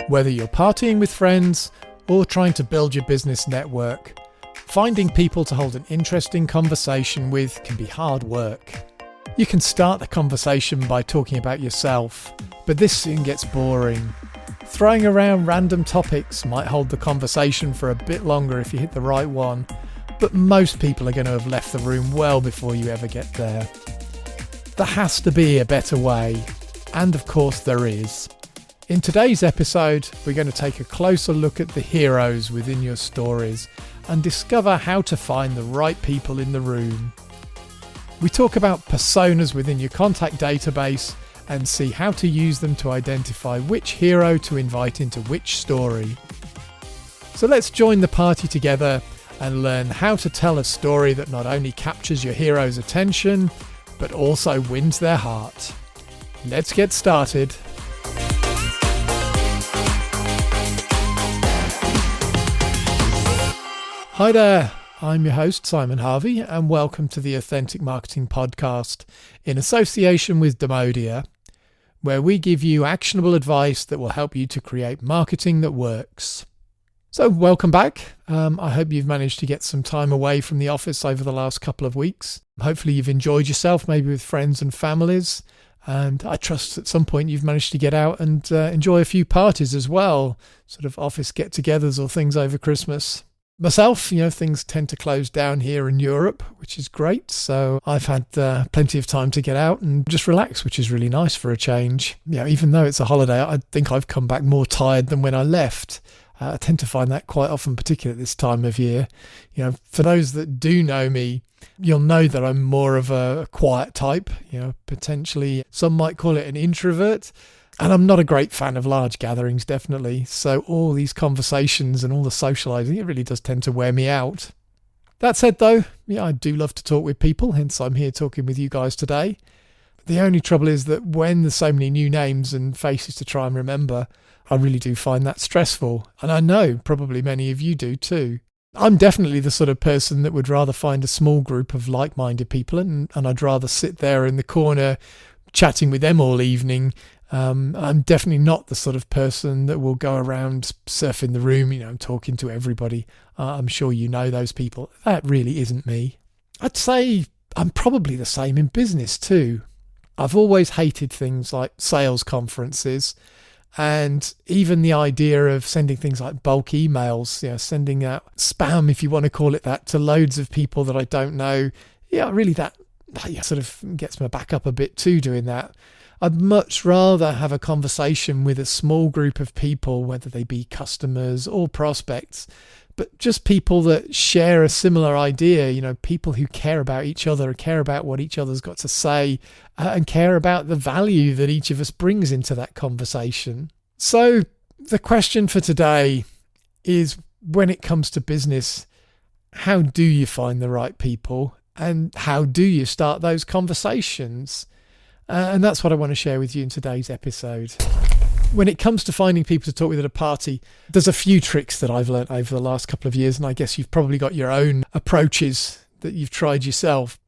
Whether you're partying with friends or trying to build your business network, finding people to hold an interesting conversation with can be hard work. You can start the conversation by talking about yourself, but this soon gets boring. Throwing around random topics might hold the conversation for a bit longer if you hit the right one, but most people are going to have left the room well before you ever get there. There has to be a better way, and of course there is. In today's episode, we're going to take a closer look at the heroes within your stories and discover how to find the right people in the room. We talk about personas within your contact database and see how to use them to identify which hero to invite into which story. So let's join the party together and learn how to tell a story that not only captures your hero's attention, but also wins their heart. Let's get started. Hi there, I'm your host Simon Harvey and welcome to the Authentic Marketing Podcast in association with Demodia, where we give you actionable advice that will help you to create marketing that works. So welcome back. I hope you've managed to get some time away from the office over the last couple of weeks. Hopefully you've enjoyed yourself, maybe with friends and families, and I trust at some point you've managed to get out and enjoy a few parties as well, sort of office get-togethers or things over Christmas. Myself, things tend to close down here in Europe, which is great. So I've had plenty of time to get out and just relax, which is really nice for a change. Even though it's a holiday, I think I've come back more tired than when I left. I tend to find that quite often, particularly at this time of year. For those that do know me, you'll know that I'm more of a quiet type. Potentially some might call it an introvert. And I'm not a great fan of large gatherings, definitely. So all these conversations and all the socialising, it really does tend to wear me out. That said, though, I do love to talk with people, hence I'm here talking with you guys today. The only trouble is that when there's so many new names and faces to try and remember, I really do find that stressful. And I know probably many of you do too. I'm definitely the sort of person that would rather find a small group of like-minded people and I'd rather sit there in the corner chatting with them all evening. I'm definitely not the sort of person that will go around surfing the room, talking to everybody. I'm sure you know those people. That really isn't me. I'd say I'm probably the same in business too. I've always hated things like sales conferences and even the idea of sending things like bulk emails, sending out spam, if you want to call it that, to loads of people that I don't know. Really that sort of gets my back up a bit too doing that. I'd much rather have a conversation with a small group of people, whether they be customers or prospects, but just people that share a similar idea, people who care about each other, care about what each other's got to say, and care about the value that each of us brings into that conversation. So the question for today is, when it comes to business, how do you find the right people and how do you start those conversations? And that's what I want to share with you in today's episode. When it comes to finding people to talk with at a party, there's a few tricks that I've learned over the last couple of years, and I guess you've probably got your own approaches that you've tried yourself.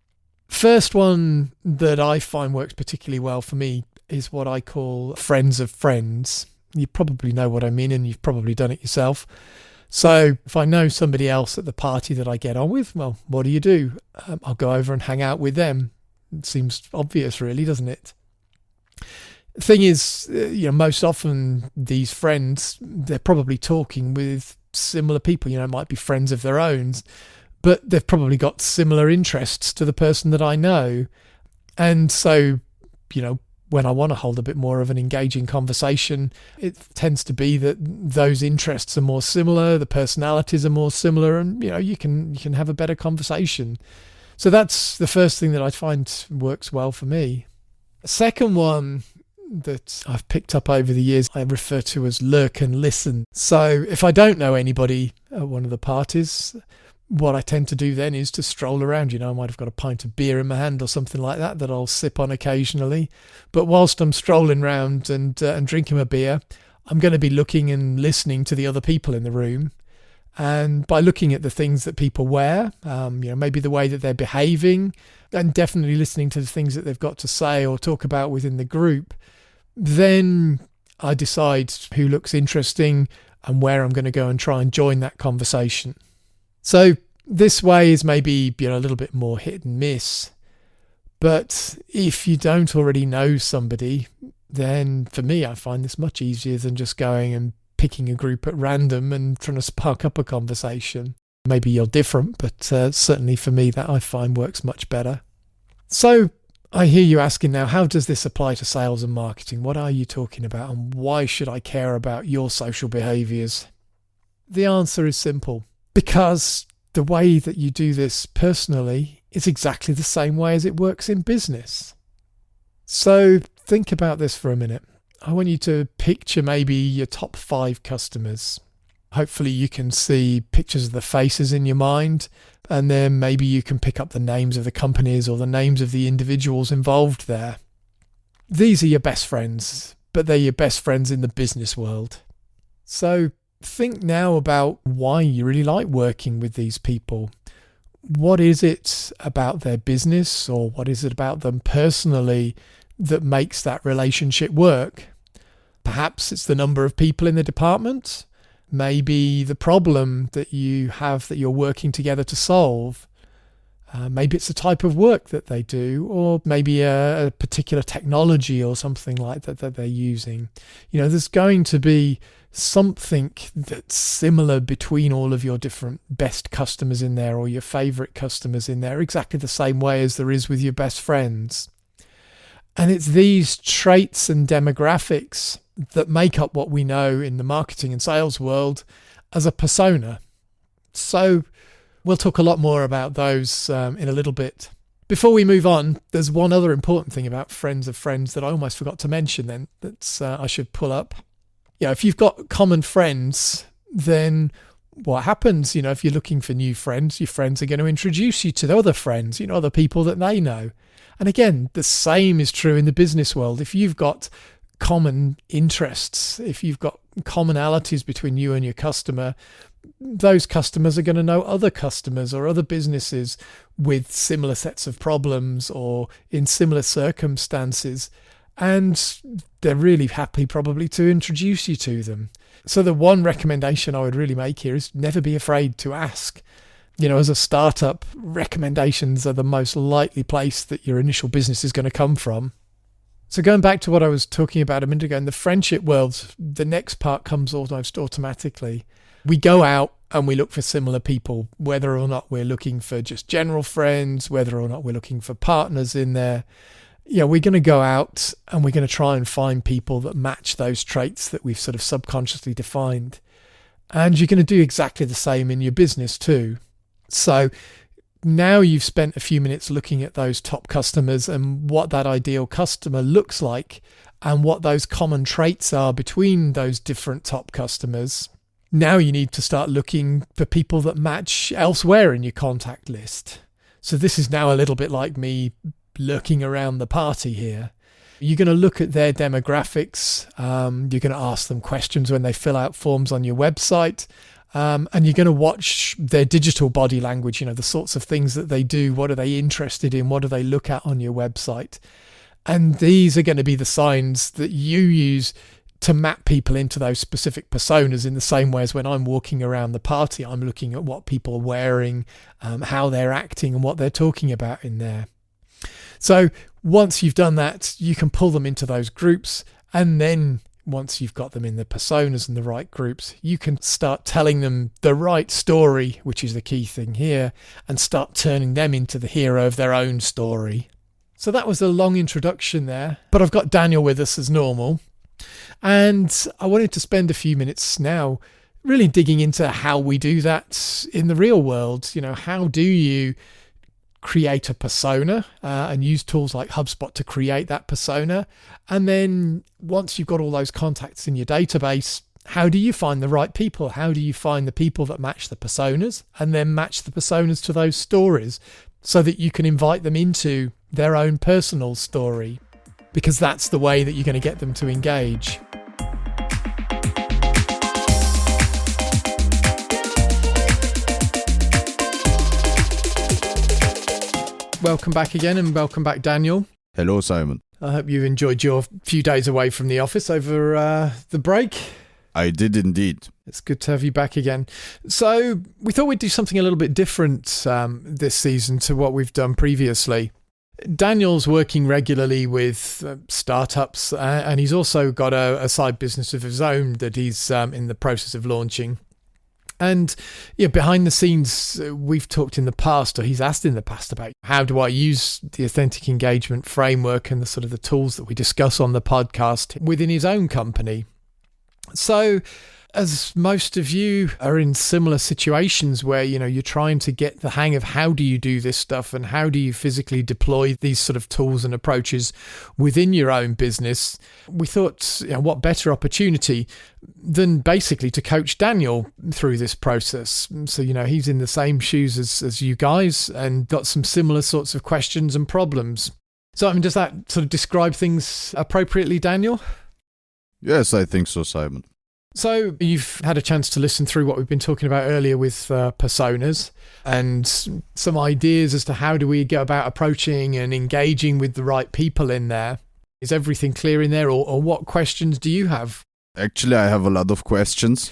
First one that I find works particularly well for me is what I call friends of friends. You probably know what I mean, and you've probably done it yourself. So if I know somebody else at the party that I get on with, well, what do? I'll go over and hang out with them. It seems obvious, really, doesn't it? The thing is, most often these friends, they're probably talking with similar people. It might be friends of their own, but they've probably got similar interests to the person that I know. And so, when I want to hold a bit more of an engaging conversation, it tends to be that those interests are more similar, the personalities are more similar, and, you can have a better conversation. So that's the first thing that I find works well for me. The second one that I've picked up over the years, I refer to as lurk and listen. So if I don't know anybody at one of the parties, what I tend to do then is to stroll around. I might have got a pint of beer in my hand or something like that I'll sip on occasionally. But whilst I'm strolling around and drinking a beer, I'm going to be looking and listening to the other people in the room. And by looking at the things that people wear, maybe the way that they're behaving, and definitely listening to the things that they've got to say or talk about within the group, then I decide who looks interesting and where I'm going to go and try and join that conversation. So this way is maybe a little bit more hit and miss. But if you don't already know somebody, then for me, I find this much easier than just going and picking a group at random and trying to spark up a conversation. Maybe you're different, but certainly for me, that I find works much better. So I hear you asking now, how does this apply to sales and marketing? What are you talking about, and why should I care about your social behaviors? The answer is simple. Because the way that you do this personally is exactly the same way as it works in business. So think about this for a minute. I want you to picture maybe your top 5 customers. Hopefully you can see pictures of the faces in your mind, and then maybe you can pick up the names of the companies or the names of the individuals involved there. These are your best friends, but they're your best friends in the business world. So think now about why you really like working with these people. What is it about their business, or what is it about them personally that makes that relationship work? Perhaps it's the number of people in the department. Maybe the problem that you have that you're working together to solve. Maybe it's the type of work that they do, or maybe a particular technology or something like that they're using. There's going to be something that's similar between all of your different best customers in there, or your favorite customers in there, exactly the same way as there is with your best friends. And it's these traits and demographics that make up what we know in the marketing and sales world as a persona. So we'll talk a lot more about those in a little bit. Before we move on, there's one other important thing about friends of friends that I almost forgot to mention then, that I should pull up. If you've got common friends, then what happens? If you're looking for new friends, your friends are going to introduce you to the other friends, other people that they know. And again, the same is true in the business world. If you've got common interests, if you've got commonalities between you and your customer, those customers are going to know other customers or other businesses with similar sets of problems or in similar circumstances. And they're really happy probably to introduce you to them. So the one recommendation I would really make here is never be afraid to ask. As a startup, recommendations are the most likely place that your initial business is going to come from. So going back to what I was talking about a minute ago, in the friendship world, the next part comes almost automatically. We go out and we look for similar people, whether or not we're looking for just general friends, whether or not we're looking for partners in there. We're going to go out and we're going to try and find people that match those traits that we've sort of subconsciously defined. And you're going to do exactly the same in your business too. So now you've spent a few minutes looking at those top customers and what that ideal customer looks like and what those common traits are between those different top customers. Now you need to start looking for people that match elsewhere in your contact list. So this is now a little bit like me lurking around the party here. You're going to look at their demographics. You're going to ask them questions when they fill out forms on your website. And you're going to watch their digital body language, the sorts of things that they do. What are they interested in? What do they look at on your website? And these are going to be the signs that you use to map people into those specific personas, in the same way as when I'm walking around the party, I'm looking at what people are wearing, how they're acting and what they're talking about in there. So once you've done that, you can pull them into those groups, and then once you've got them in the personas and the right groups, you can start telling them the right story, which is the key thing here, and start turning them into the hero of their own story. So that was a long introduction there, but I've got Daniel with us as normal. And I wanted to spend a few minutes now really digging into how we do that in the real world. How do you create a persona and use tools like HubSpot to create that persona? And then once you've got all those contacts in your database, how do you find the right people? How do you find the people that match the personas and then match the personas to those stories so that you can invite them into their own personal story? Because that's the way that you're going to get them to engage. Welcome back again, and welcome back, Daniel. Hello, Simon. I hope you enjoyed your few days away from the office over the break. I did indeed. It's good to have you back again. So we thought we'd do something a little bit different this season to what we've done previously. Daniel's working regularly with startups and he's also got a side business of his own that he's in the process of launching. And behind the scenes, we've talked in the past, or he's asked in the past about how do I use the authentic engagement framework and the sort of the tools that we discuss on the podcast within his own company. So as most of you are in similar situations where, you're trying to get the hang of how do you do this stuff and how do you physically deploy these sort of tools and approaches within your own business, we thought, what better opportunity than basically to coach Daniel through this process. So, he's in the same shoes as you guys and got some similar sorts of questions and problems. So, does that sort of describe things appropriately, Daniel? Yes, I think so, Simon. So you've had a chance to listen through what we've been talking about earlier with personas and some ideas as to how do we go about approaching and engaging with the right people in there. Is everything clear in there, or what questions do you have? Actually, I have a lot of questions.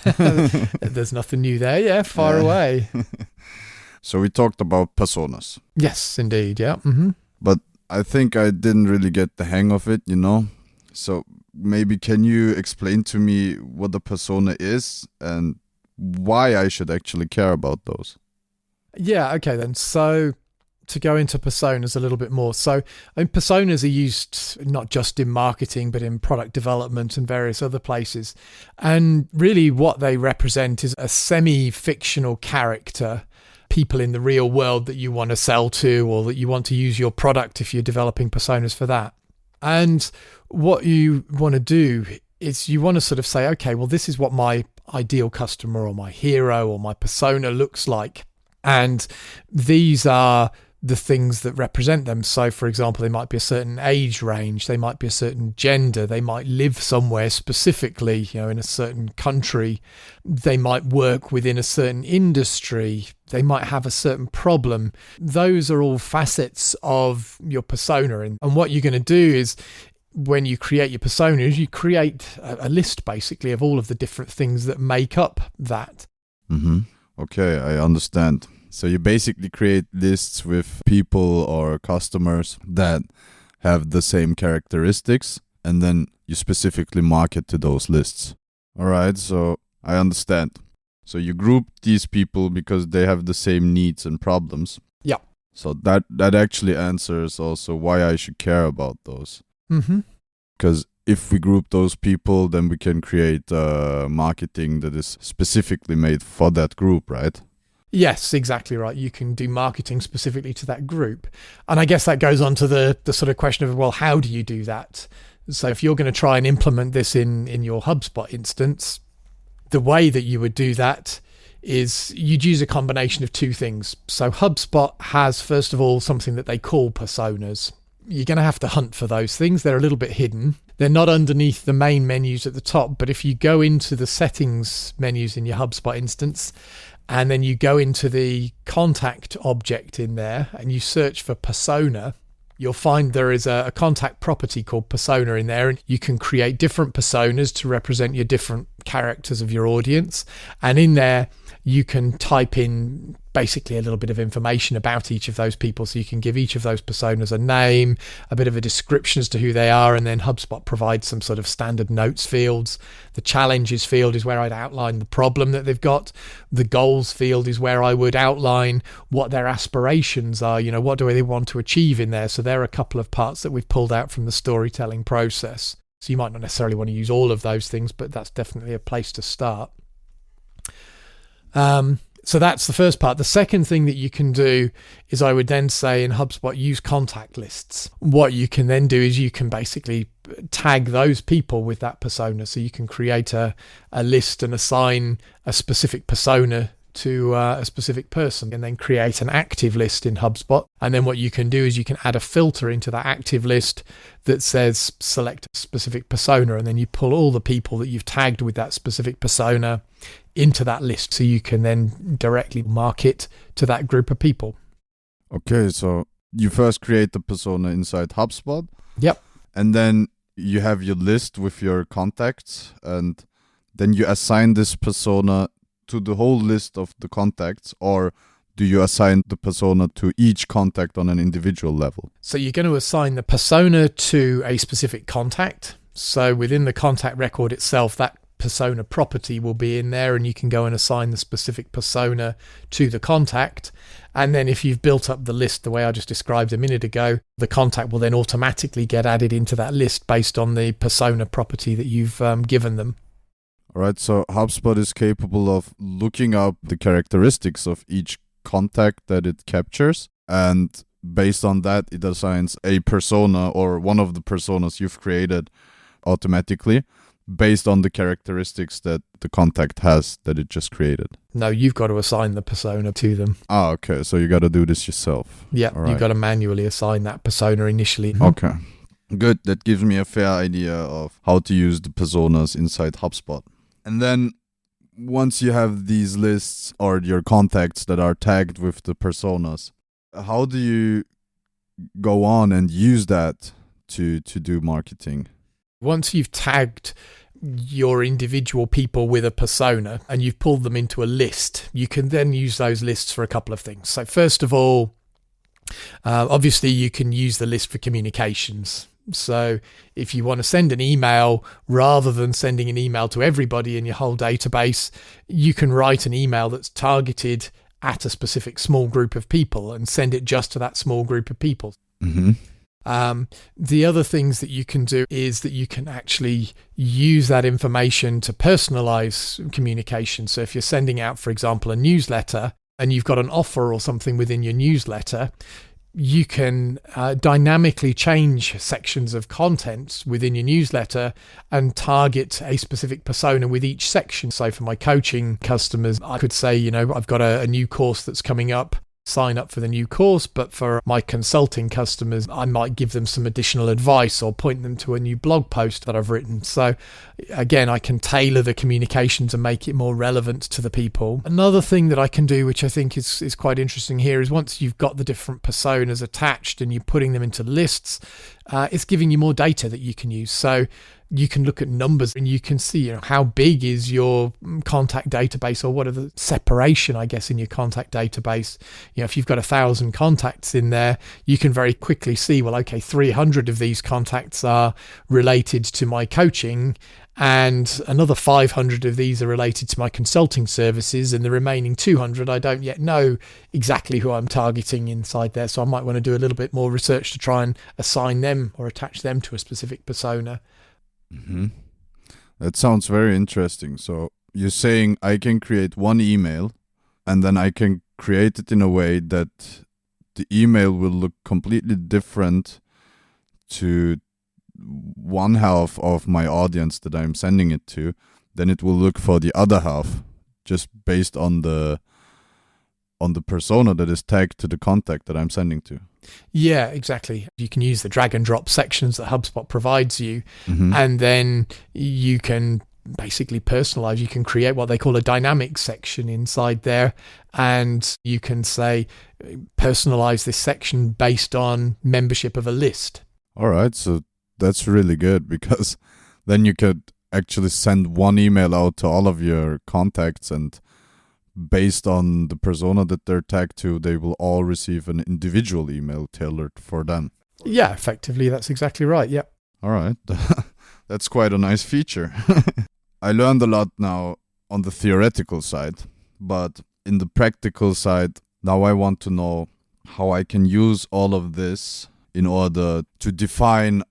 There's nothing new there. Yeah, far away. So we talked about personas. Yes, indeed. Yeah. Mm-hmm. But I think I didn't really get the hang of it, So maybe can you explain to me what a persona is and why I should actually care about those? Yeah, okay then. So to go into personas a little bit more. So personas are used not just in marketing, but in product development and various other places. And really what they represent is a semi-fictional character, people in the real world that you want to sell to or that you want to use your product if you're developing personas for that. And what you want to do is you want to sort of say, okay, well, this is what my ideal customer or my hero or my persona looks like. And these are the things that represent them. So, for example, they might be a certain age range. They might be a certain gender. They might live somewhere specifically, in a certain country. They might work within a certain industry. They might have a certain problem. Those are all facets of your persona. And what you're going to do is when you create your personas, you create a list basically of all of the different things that make up that. Mm-hmm. Okay, I understand. So you basically create lists with people or customers that have the same characteristics, and then you specifically market to those lists. All right, so I understand. So you group these people because they have the same needs and problems. Yeah. So that actually answers also why I should care about those. Mm-hmm. Because if we group those people, then we can create marketing that is specifically made for that group, right? Yes, exactly right. You can do marketing specifically to that group. And I guess that goes on to the sort of question of, well, how do you do that? So if you're going to try and implement this in your HubSpot instance, the way that you would do that is you'd use a combination of two things. So HubSpot has, first of all, something that they call personas. You're going to have to hunt for those things. They're a little bit hidden. They're not underneath the main menus at the top, but if you go into the settings menus in your HubSpot instance, and then you go into the contact object in there and you search for persona, you'll find there is a contact property called persona in there, and you can create different personas to represent your different characters of your audience. And in there, you can type in basically a little bit of information about each of those people. So you can give each of those personas a name, a bit of a description as to who they are, and then HubSpot provides some sort of standard notes fields. The challenges field is where I'd outline the problem that they've got. The goals field is where I would outline what their aspirations are, what do they want to achieve in there. So there are a couple of parts that we've pulled out from the storytelling process. So you might not necessarily want to use all of those things, but that's definitely a place to start. So that's the first part. The second thing that you can do is I would then say in HubSpot, use contact lists. What you can then do is you can basically tag those people with that persona. So you can create a list and assign a specific persona to a specific person, and then create an active list in HubSpot. And then what you can do is you can add a filter into that active list that says select a specific persona, and then you pull all the people that you've tagged with that specific persona into that list, so you can then directly market to that group of people. Okay, so you first create the persona inside HubSpot. Yep. And then you have your list with your contacts, and then you assign this persona to the whole list of the contacts, or do you assign the persona to each contact on an individual level? So you're going to assign the persona to a specific contact. So within the contact record itself, that persona property will be in there, and you can go and assign the specific persona to the contact. And then if you've built up the list the way I just described a minute ago, the contact will then automatically get added into that list based on the persona property that you've given them. All right, so HubSpot is capable of looking up the characteristics of each contact that it captures, and based on that, it assigns a persona or one of the personas you've created automatically based on the characteristics that the contact has that it just created. No, you've got to assign the persona to them. Ah, okay. So you got to do this yourself. Yeah, right. You've got to manually assign that persona initially. Okay. Good. That gives me a fair idea of how to use the personas inside HubSpot. And then once you have these lists or your contacts that are tagged with the personas, how do you go on and use that to do marketing? Once you've tagged your individual people with a persona and you've pulled them into a list, you can then use those lists for a couple of things. So first of all, obviously you can use the list for communications. So if you want to send an email, rather than sending an email to everybody in your whole database, you can write an email that's targeted at a specific small group of people and send it just to that small group of people. Mm-hmm. The other things that you can do is that you can actually use that information to personalize communication. So if you're sending out, for example, a newsletter and you've got an offer or something within your newsletter, you can dynamically change sections of content within your newsletter and target a specific persona with each section. So for my coaching customers, I could say, I've got a new course that's coming up. Sign up for the new course, but for my consulting customers, I might give them some additional advice or point them to a new blog post that I've written. So again, I can tailor the communication to make it more relevant to the people. Another thing that I can do, which I think is quite interesting here, is once you've got the different personas attached and you're putting them into lists, it's giving you more data that you can use. So you can look at numbers and you can see how big is your contact database, or what are the separation, I guess, in your contact database. If you've got 1,000 contacts in there, you can very quickly see, well, okay, 300 of these contacts are related to my coaching, and another 500 of these are related to my consulting services, and the remaining 200 I don't yet know exactly who I'm targeting inside there. So I might want to do a little bit more research to try and assign them or attach them to a specific persona. Mm-hmm. That sounds very interesting. So you're saying I can create one email and then I can create it in a way that the email will look completely different to one half of my audience that I'm sending it to. Then it will look for the other half just based on the persona that is tagged to the contact that I'm sending to. Yeah, exactly. You can use the drag and drop sections that HubSpot provides you, Mm-hmm. and then you can basically personalize. You can create what they call a dynamic section inside there, and you can say, personalize this section based on membership of a list. All right, so that's really good, because then you could actually send one email out to all of your contacts, and based on the persona that they're tagged to, they will all receive an individual email tailored for them. Yeah, effectively, that's exactly right. Yep. All right. That's quite a nice feature. I learned a lot now on the theoretical side, but in the practical side, now I want to know how I can use all of this in order to define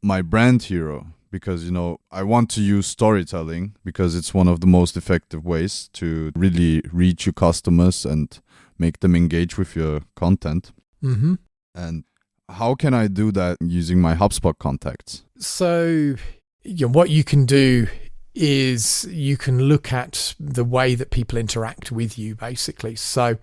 my brand hero. Because, I want to use storytelling because it's one of the most effective ways to really reach your customers and make them engage with your content. Mm-hmm. And how can I do that using my HubSpot contacts? So what you can do is you can look at the way that people interact with you, basically. So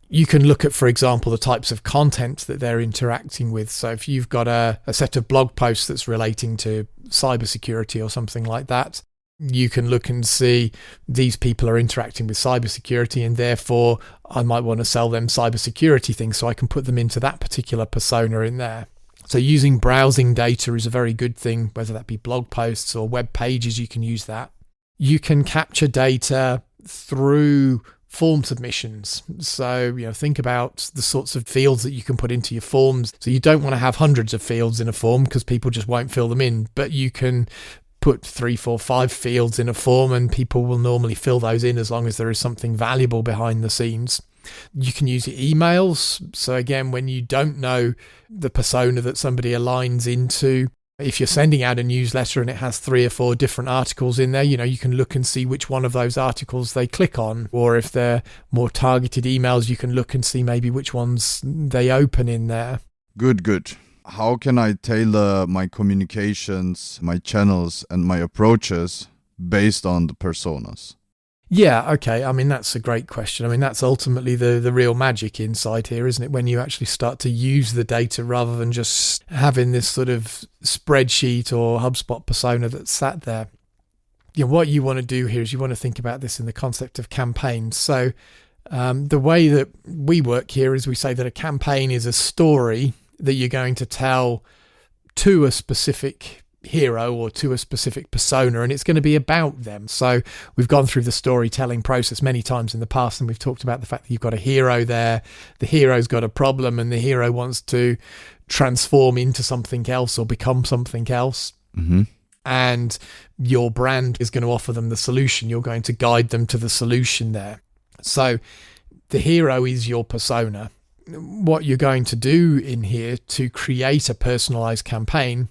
you can look at, for example, the types of content that they're interacting with. So if you've got a set of blog posts that's relating to cybersecurity or something like that, you can look and see these people are interacting with cybersecurity, and therefore I might want to sell them cybersecurity things, so I can put them into that particular persona in there. So using browsing data is a very good thing, whether that be blog posts or web pages, you can use that. You can capture data through form submissions. So, think about the sorts of fields that you can put into your forms. So you don't want to have hundreds of fields in a form because people just won't fill them in, but you can put 3, 4, 5 fields in a form and people will normally fill those in as long as there is something valuable behind the scenes. You can use your emails. So again, when you don't know the persona that somebody aligns into, if you're sending out a newsletter and it has 3 or 4 different articles in there, you can look and see which one of those articles they click on. Or if they're more targeted emails, you can look and see maybe which ones they open in there. Good. How can I tailor my communications, my channels, and my approaches based on the personas? Yeah, okay. That's a great question. That's ultimately the real magic inside here, isn't it? When you actually start to use the data rather than just having this sort of spreadsheet or HubSpot persona that's sat there. What you want to do here is you want to think about this in the concept of campaigns. So the way that we work here is we say that a campaign is a story that you're going to tell to a specific hero or to a specific persona, and it's going to be about them. So we've gone through the storytelling process many times in the past, and we've talked about the fact that you've got a hero there. The hero's got a problem and the hero wants to transform into something else or become something else. Mm-hmm. And your brand is going to offer them the solution. You're going to guide them to the solution there. So the hero is your persona. What you're going to do in here to create a personalized campaign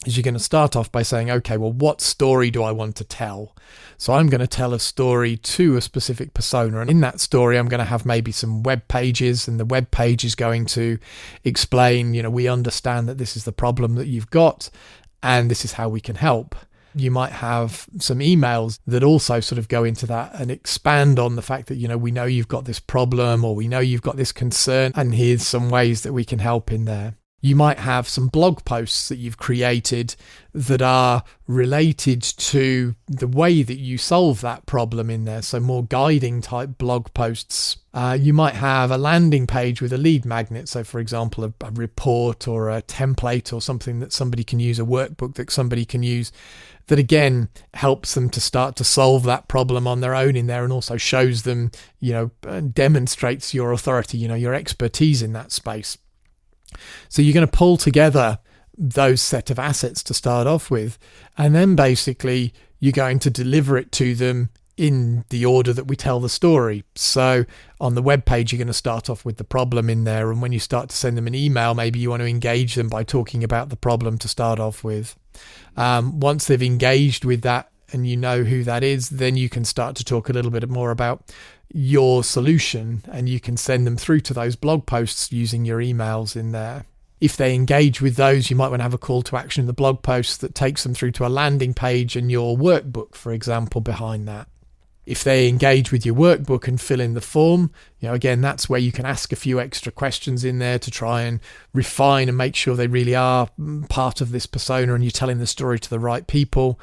is you're going to start off by saying, okay, well, what story do I want to tell? So I'm going to tell a story to a specific persona. And in that story, I'm going to have maybe some web pages, and the web page is going to explain, we understand that this is the problem that you've got, and this is how we can help. You might have some emails that also sort of go into that and expand on the fact that, we know you've got this problem, or we know you've got this concern, and here's some ways that we can help in there. You might have some blog posts that you've created that are related to the way that you solve that problem in there. So more guiding type blog posts. You might have a landing page with a lead magnet. So for example, a report or a template or something that somebody can use, a workbook that somebody can use, that again helps them to start to solve that problem on their own in there, and also shows them, demonstrates your authority, your expertise in that space. So you're going to pull together those set of assets to start off with, and then basically you're going to deliver it to them in the order that we tell the story. So on the web page, you're going to start off with the problem in there, and when you start to send them an email, maybe you want to engage them by talking about the problem to start off with. Once they've engaged with that and you know who that is, then you can start to talk a little bit more about your solution, and you can send them through to those blog posts using your emails in there. If they engage with those, you might want to have a call to action in the blog post that takes them through to a landing page and your workbook, for example, behind that. If they engage with your workbook and fill in the form, again, that's where you can ask a few extra questions in there to try and refine and make sure they really are part of this persona and you're telling the story to the right people.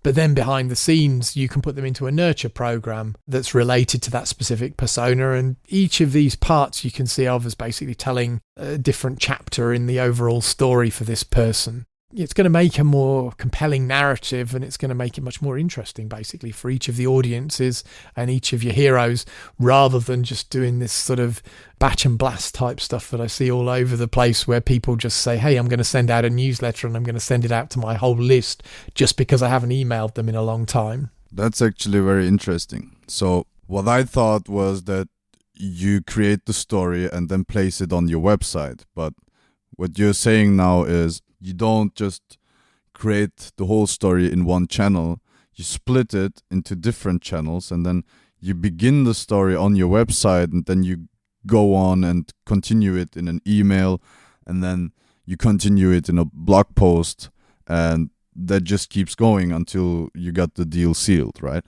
But then behind the scenes, you can put them into a nurture program that's related to that specific persona. And each of these parts you can see of as basically telling a different chapter in the overall story for this person. It's going to make a more compelling narrative, and it's going to make it much more interesting basically for each of the audiences and each of your heroes, rather than just doing this sort of batch and blast type stuff that I see all over the place, where people just say, hey, I'm going to send out a newsletter and I'm going to send it out to my whole list just because I haven't emailed them in a long time. That's actually very interesting. So what I thought was that you create the story and then place it on your website. But what you're saying now is you don't just create the whole story in one channel. You split it into different channels, and then you begin the story on your website, and then you go on and continue it in an email, and then you continue it in a blog post, and that just keeps going until you got the deal sealed, right?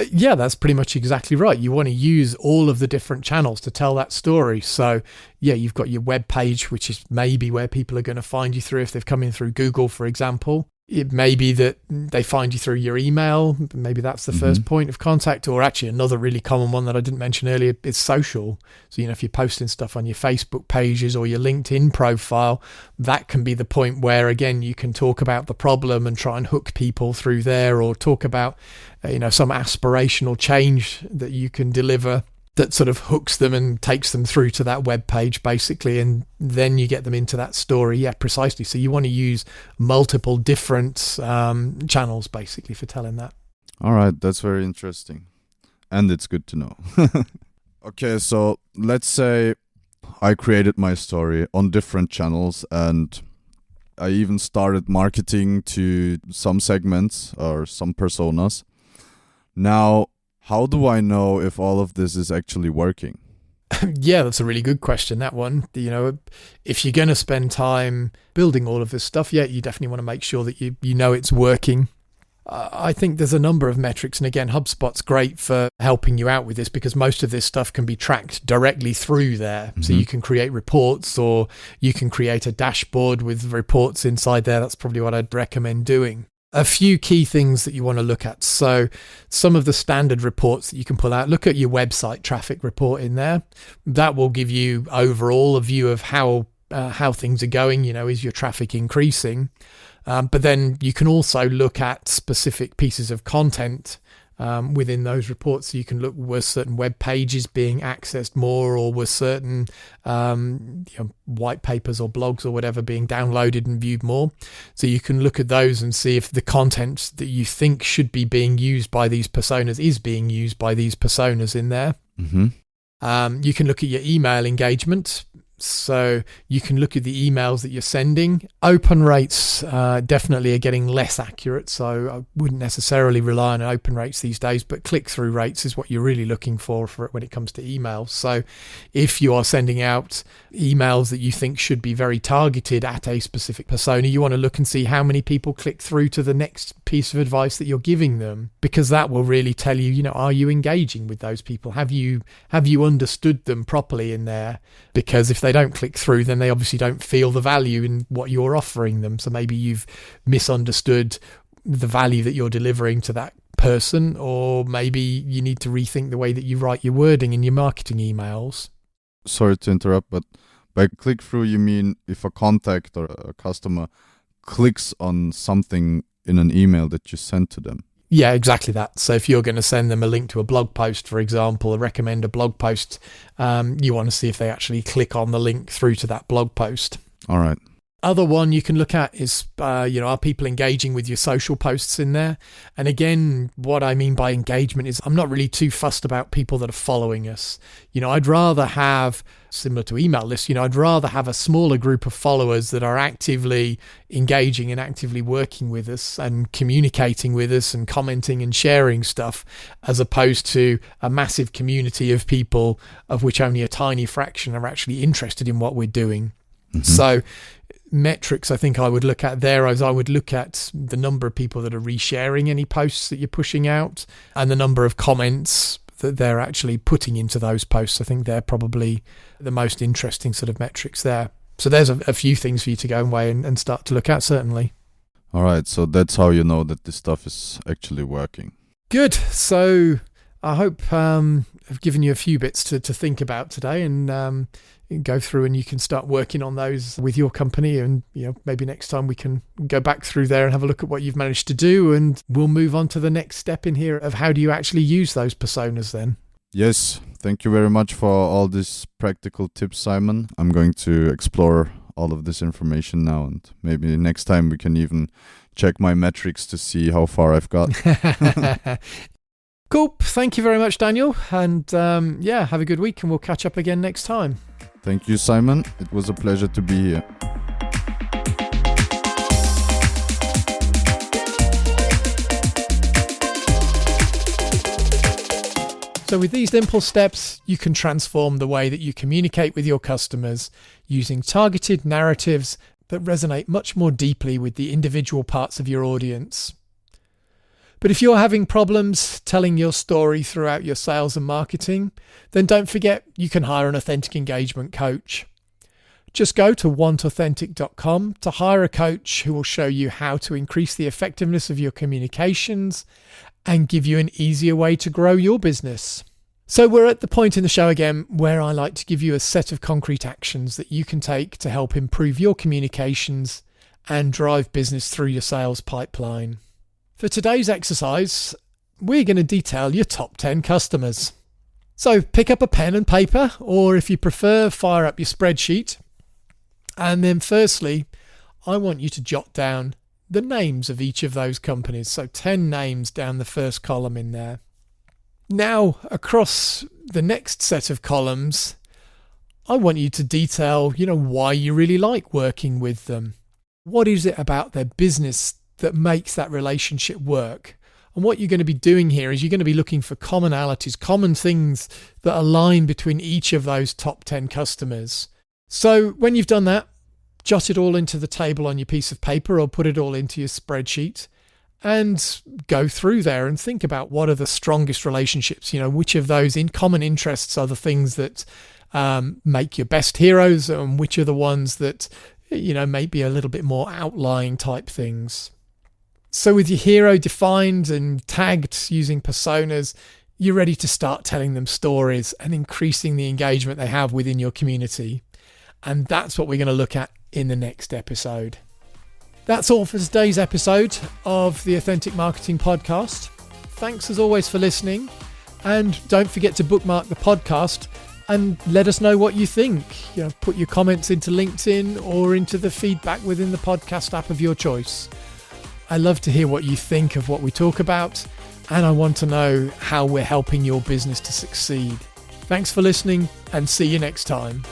Yeah, that's pretty much exactly right. You want to use all of the different channels to tell that story. So yeah, you've got your web page, which is maybe where people are going to find you through if they've come in through Google, for example. It may be that they find you through your email. Maybe that's the first point of contact. Or actually another really common one that I didn't mention earlier is social. So, if you're posting stuff on your Facebook pages or your LinkedIn profile, that can be the point where, again, you can talk about the problem and try and hook people through there, or talk about, some aspirational change that you can deliver that sort of hooks them and takes them through to that web page, basically, and then you get them into that story. Yeah, precisely. So you want to use multiple different channels, basically, for telling that. All right, that's very interesting. And it's good to know. Okay, so let's say I created my story on different channels, and I even started marketing to some segments or some personas. Now, how do I know if all of this is actually working? Yeah, that's a really good question, that one. If you're going to spend time building all of this stuff, yeah, you definitely want to make sure that you know it's working. I think there's a number of metrics. And again, HubSpot's great for helping you out with this, because most of this stuff can be tracked directly through there. So you can create reports, or you can create a dashboard with reports inside there. That's probably what I'd recommend doing. A few key things that you want to look at. So some of the standard reports that you can pull out, look at your website traffic report in there. That will give you overall a view of how things are going. Is your traffic increasing? But then you can also look at specific pieces of content within those reports. So you can look, were certain web pages being accessed more, or were certain white papers or blogs or whatever being downloaded and viewed more. So you can look at those and see if the content that you think should be being used by these personas is being used by these personas in there. You can look at your email engagement. So you can look at the emails that you're sending. Open rates definitely are getting less accurate, so I wouldn't necessarily rely on open rates these days, but click-through rates is what you're really looking for when it comes to emails. So if you are sending out emails that you think should be very targeted at a specific persona, you want to look and see how many people click through to the next piece of advice that you're giving them, because that will really tell you, are you engaging with those people? Have you understood them properly in there? Because if they don't click through, then they obviously don't feel the value in what you're offering them. So maybe you've misunderstood the value that you're delivering to that person, or maybe you need to rethink the way that you write your wording in your marketing emails. Sorry to interrupt, but by click through, you mean if a contact or a customer clicks on something in an email that you sent to them? Yeah, exactly that. So if you're going to send them a link to a blog post, for example, or recommend a blog post, you want to see if they actually click on the link through to that blog post. All right. Other one you can look at is, are people engaging with your social posts in there? And again, what I mean by engagement is I'm not really too fussed about people that are following us. I'd rather have, similar to email lists, I'd rather have a smaller group of followers that are actively engaging and actively working with us and communicating with us and commenting and sharing stuff, as opposed to a massive community of people of which only a tiny fraction are actually interested in what we're doing. So metrics I think I would look at there, as I would look at the number of people that are resharing any posts that you're pushing out, and the number of comments that they're actually putting into those posts. I think they're probably the most interesting sort of metrics there. So there's a few things for you to go away and start to look at, certainly. All right, so that's how you know that this stuff is actually working. Good. So I hope I've given you a few bits to think about today, and go through and you can start working on those with your company. And maybe next time we can go back through there and have a look at what you've managed to do, and we'll move on to the next step in here of how do you actually use those personas then. Yes, thank you very much for all these practical tips, Simon. I'm going to explore all of this information now, and maybe next time we can even check my metrics to see how far I've got. Cool. Thank you very much, Daniel. And have a good week, and we'll catch up again next time. Thank you, Simon. It was a pleasure to be here. So with these simple steps, you can transform the way that you communicate with your customers using targeted narratives that resonate much more deeply with the individual parts of your audience. But if you're having problems telling your story throughout your sales and marketing, then don't forget you can hire an authentic engagement coach. Just go to wantauthentic.com to hire a coach who will show you how to increase the effectiveness of your communications and give you an easier way to grow your business. So we're at the point in the show again where I like to give you a set of concrete actions that you can take to help improve your communications and drive business through your sales pipeline. For today's exercise, we're going to detail your top 10 customers. So pick up a pen and paper, or if you prefer, fire up your spreadsheet. And then firstly, I want you to jot down the names of each of those companies. So 10 names down the first column in there. Now, across the next set of columns, I want you to detail, why you really like working with them. What is it about their business that makes that relationship work? And what you're going to be doing here is you're going to be looking for commonalities, common things that align between each of those top 10 customers. So when you've done that, jot it all into the table on your piece of paper or put it all into your spreadsheet and go through there and think about what are the strongest relationships, which of those in common interests are the things that make your best heroes, and which are the ones that, may be a little bit more outlying type things. So with your hero defined and tagged using personas, you're ready to start telling them stories and increasing the engagement they have within your community. And that's what we're going to look at in the next episode. That's all for today's episode of the Authentic Marketing Podcast. Thanks as always for listening. And don't forget to bookmark the podcast and let us know what you think. Put your comments into LinkedIn or into the feedback within the podcast app of your choice. I love to hear what you think of what we talk about, and I want to know how we're helping your business to succeed. Thanks for listening, and see you next time.